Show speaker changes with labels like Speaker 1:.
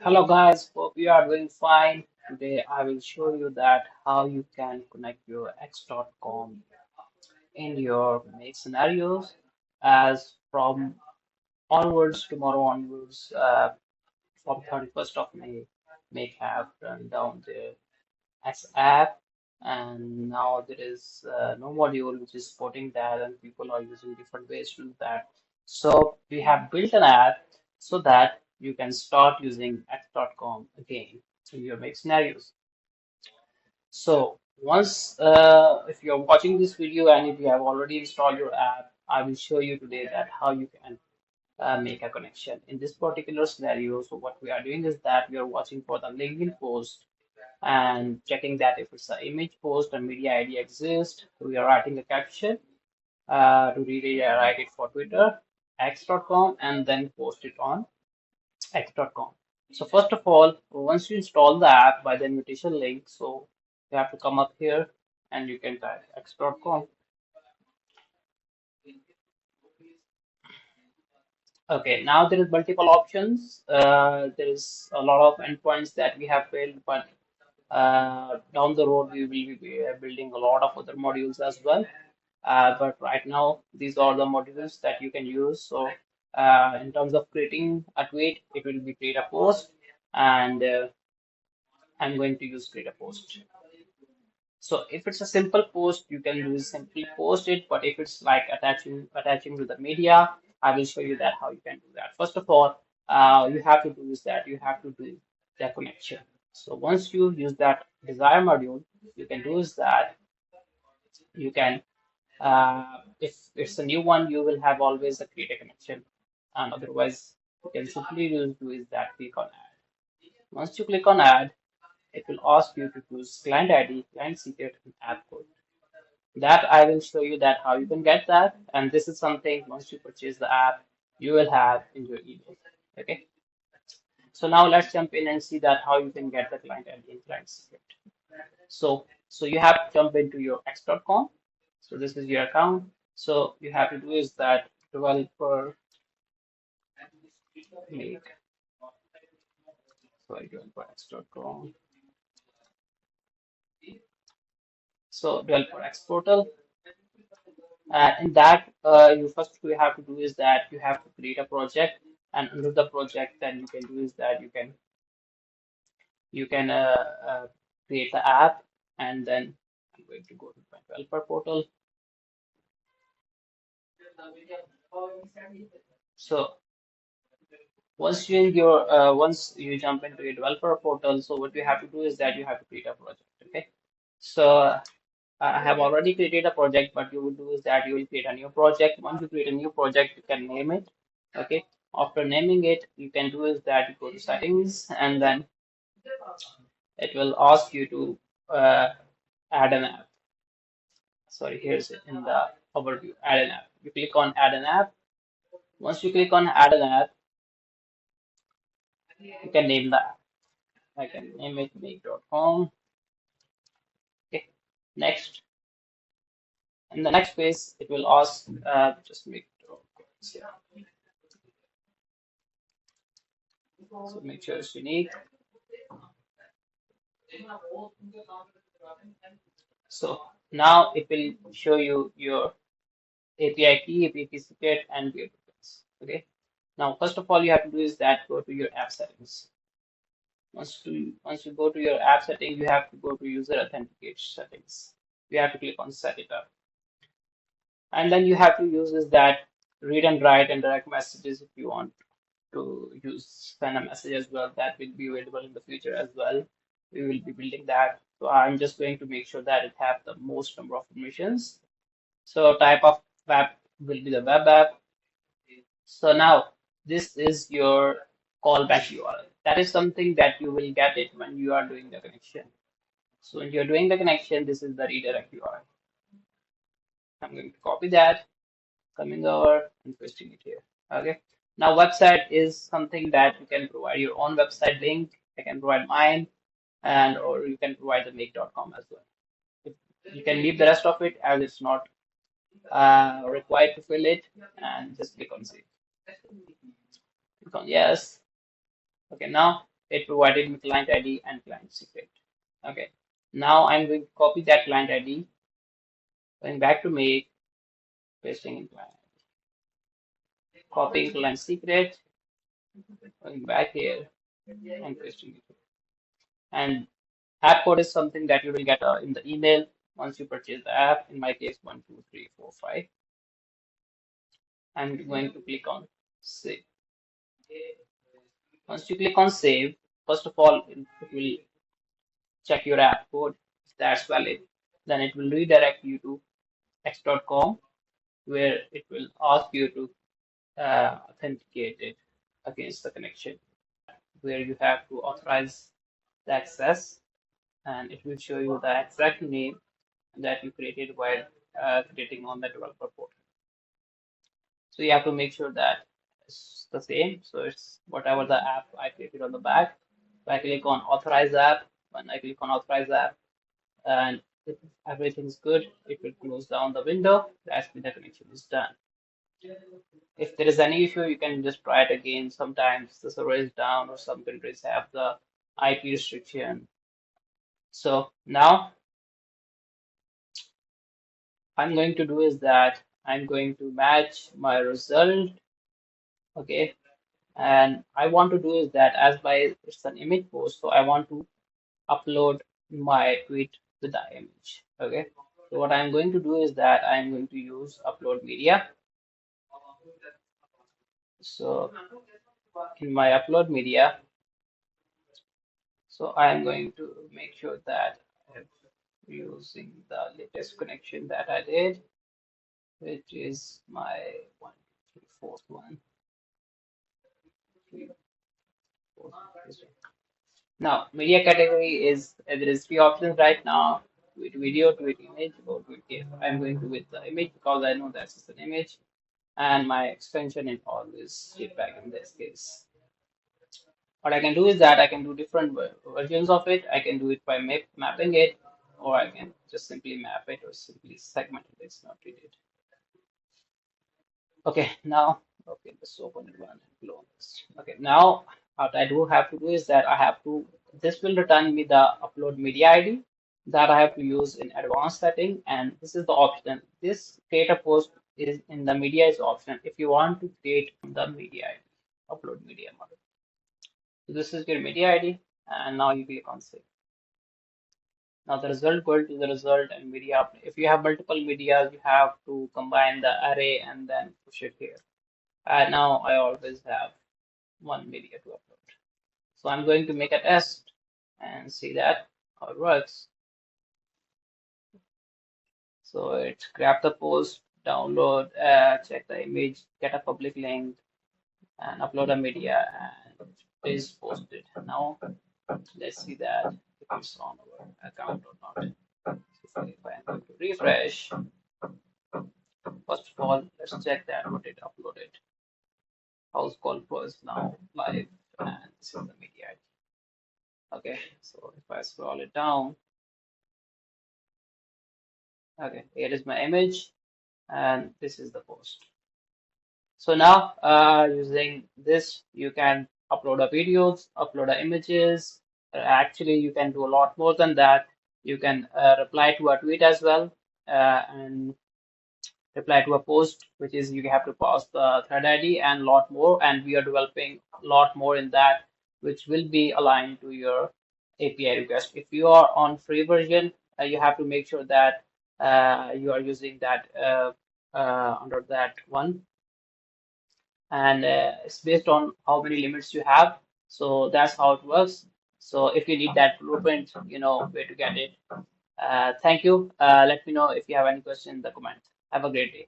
Speaker 1: Hello guys, hope you are doing fine. Today I will show you that how you can connect your x.com in your make scenarios as from onwards, tomorrow onwards, from 31st of May, make have turned down the X app, and now there is no module which is supporting that, and people are using different ways to do that. So we have built an app so that you can start using X.com again in your make scenarios. So once, if you're watching this video and if you have already installed your app, I will show you today that how you can make a connection. In this particular scenario, so what we are doing is that we are watching for the LinkedIn post and checking that if it's an image post and media ID exists. We are writing a caption to rewrite it for Twitter, x.com, and then post it on x.com. So first of all, once you install the app by the invitation link, so you have to come up here and you can type x.com. Okay, now there is multiple options. There is a lot of endpoints that we have built, but down the road we will be building a lot of other modules as well. But right now, these are the modules that you can use. So in terms of creating a tweet, it will be create a post, and I'm going to use create a post. So if it's a simple post, you can use simply post it. But if it's like attaching to the media, I will show you that how you can do that. First of all, you have to do is that you have to do the connection. So once you use that desire module, you can do is that you can if it's a new one, you will have always a create a connection, and otherwise you can simply do is that click on add. Once you click on add, it will ask you to choose client ID, client secret, and app code. That I will show you that how you can get that, and this is something once you purchase the app, you will have in your email. Okay, so now let's jump in and see that how you can get the client ID and client secret. So you have to jump into your x.com. So this is your account. So you have to do is that developer make, sorry, developer x.com. So developer x portal. In that, you first you have to do is that you have to create a project, and under the project, then you can do is that you can create the app, and then I'm going to go to my developer portal. So once you jump into your developer portal, so what you have to do is that you have to create a project. Okay, so I have already created a project, but you will do is that you will create a new project. Once you create a new project, you can name it. Okay, after naming it, you can do is that you go to settings, and then it will ask you to uh, add an app. Sorry, here's it in the overview. Add an app. You click on add an app. Once you click on add an app, you can name the app. I can name it make.com. Okay. Next, in the next phase, it will ask just make. Yeah. So make sure it's unique. So now it will show you your API key, API key secret, and your tokens. Okay. Now, first of all, you have to do is that go to your app settings. Once you go to your app setting, you have to go to user authenticate settings. You have to click on set it up, and then you have to use is that read and write and direct messages if you want to use send a message as well. That will be available in the future as well. We will be building that. So I'm just going to make sure that it have the most number of permissions. So type of app will be the web app. So now this is your callback URL. That is something that you will get it when you are doing the connection. So when you're doing the connection, this is the redirect URL. I'm going to copy that, coming over and pasting it here. Okay. Now website is something that you can provide your own website link. I can provide mine, and or you can provide the make.com as well. You can leave the rest of it as it's not required to fill it, and just click on save. Click on yes. Okay, now it provided me client ID and client secret. Okay, now I'm going to copy that client ID, going back to make, pasting in client, copying client secret, going back here and pasting it. And app code is something that you will get in the email once you purchase the app. In my case, 1, 2, 3, 4, 5. I'm going to click on save. Once you click on save, first of all, it will check your app code. If that's valid, then it will redirect you to x.com, where it will ask you to authenticate it against the connection, where you have to authorize the access, and it will show you the exact name that you created while creating on the developer portal. So you have to make sure that it's the same. So it's whatever the app I created on the back. If I click on authorize app, when I click on authorize app, and if everything's good, it will close down the window. That's when the connection is done. If there is any issue, you can just try it again. Sometimes the server is down, or some countries have the IP restriction. So now I'm going to do is that I'm going to match my result. Okay, and I want to do is that as by it's an image post, so I want to upload my tweet with the image. Okay, so what I'm going to do is that I'm going to use upload media. So in my upload media, so I'm going to make sure that I'm using the latest connection that I did, which is my 1, 2, 3, 4th one. 3, 4, this one. Now, media category is there is 3 options right now: tweet video, tweet image, or tweet GIF. I'm going to with the image because I know that's just an image, and my extension is always JPEG in this case. What I can do is that I can do different versions of it. I can do it by mapping it, or I can just simply map it or simply segment it. It's not needed. Okay, now, okay, let's open it one and close this. Okay, now what I do have to do is that I have to, this will return me the upload media ID that I have to use in advanced setting, and this is the option. This create a post is in the media is option if you want to create the media ID, upload media model. So this is your media ID, and now you click on save. Now the result go to the result and media. If you have multiple media, you have to combine the array and then push it here. And now I always have one media to upload. So I'm going to make a test and see that how it works. So it's grab the post, download, check the image, get a public link, and upload a media, and it is posted. Now let's see that if it's on our account or not. So if I'm going to refresh, first of all, let's check that what it uploaded. House call pro is now live, and this is the media ID. Okay, so if I scroll it down, okay, here is my image, and this is the post. So now, using this, you can upload a videos, upload a images. Actually, you can do a lot more than that. You can reply to a tweet as well, and reply to a post, which is you have to pass the thread ID and a lot more. And we are developing a lot more in that, which will be aligned to your API request. If you are on free version, you have to make sure that you are using that under that one, and it's based on how many limits you have. So that's how it works. So if you need that blueprint, you know where to get it. Thank you. Let me know if you have any questions in the comments. Have a great day.